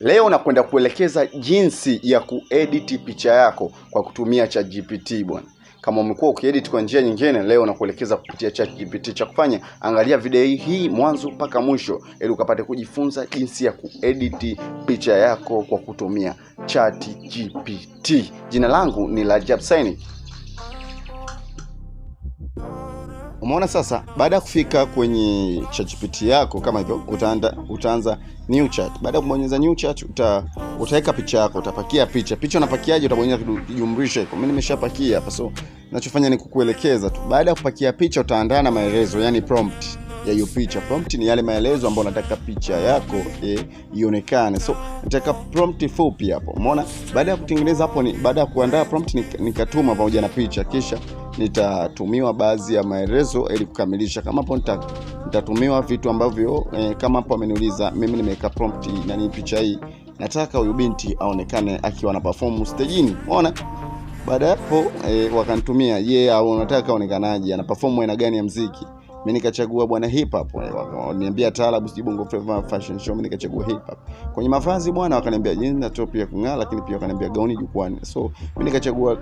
Leo nakwenda kuelekeza jinsi ya kuedit picha yako kwa kutumia ChatGPT bwana. Kama umekuwa ukiedit kwa njia nyingine, leo nakuelekeza kupitia ChatGPT. Cha kufanya, angalia video hii mwanzo mpaka mwisho ili ukapate kujifunza jinsi ya kuedit picha yako kwa kutumia ChatGPT. Jina langu ni Rajab Synic. Umeona sasa, baada ya kufika kwenye ChatGPT yako kama hivyo, utaanza new chat. Baada ya kubonyeza new chat, utaweka picha yako, utapakia picha. Picha unapakiaje? Utabonyeza kijumlisha iko. Mimi nimeshapakia hapa, so ninachofanya ni kukuelekeza tu. Baada ya kupakia picha, utaandaa na maelezo, yani prompt ya hiyo picha. Prompt ni yale maelezo ambayo unataka picha yako ionekane. So nataka prompt fupi hapo. Umeona? Baada ya kutengeneza hapo, baada ya kuandaa prompt nikatuma pamoja na picha, kisha nitatumiwa baadhi ya maelezo ili kukamilisha. Kama hapo nitatumiwa vitu ambavyo kama hapo ameniuliza mimi nimeweka prompt na ni picha hii, nataka huyu binti aonekane akiwa na perform stage-ni. Umeona? Baada hapo wakanitumia au unataka aonekanaje, ana perform aina gani ya muziki. Mimi nikachagua bwana hip hop. Wakaniambia taarabu, si bongo flava, fashion show. Mimi nikachagua hip hop. Kwenye mavazi bwana wakaniambia jeans na top ya kung'aa, lakini pia wakaniambia gauni jukwani. So mimi nikachagua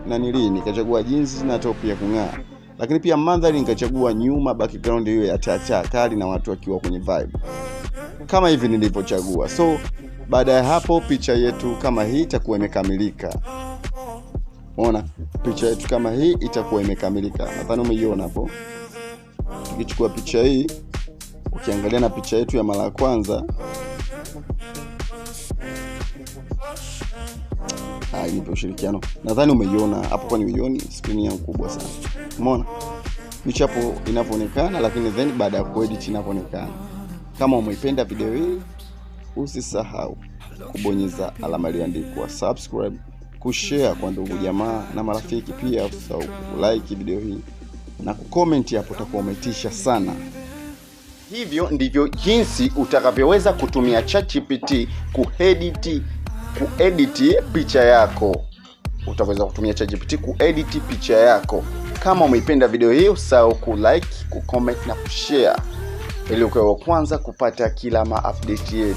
nikachagua jeans na top ya kung'aa. Lakini pia mandhari nikachagua nyuma background hiyo ya taa kali na watu wakiwa kwenye vibe. Kama hivi nilivyochagua. So baada ya hapo picha yetu kama hii itakuwa imekamilika. Unaona? Picha yetu kama hii itakuwa imekamilika. Nadhani umeiona hapo. Tukichukua picha hii, ukiangalia na picha yetu ya mara ya kwanza, nipo ushirikiano. Nadhani umeiona hapo, kwani uioni screen yangu kubwa sana. Umeona? Picha hapo inavyoonekana, lakini then baada ya kuedit inavyoonekana. Kama umeipenda video hii, usisahau kubonyeza alama iliyoandikwa subscribe, kushare kwa ndugu jamaa na marafiki, pia usisahau like video hii na kucomment hapo, utakuwa umetisha sana. Hivyo ndivyo jinsi utakavyoweza kutumia ChatGPT kuedit picha yako. Utaweza kutumia ChatGPT kuedit picha yako. Kama umeipenda video hii, usahau kulike, kucomment na kushare ili ukawe wa kwanza kupata kila update yetu.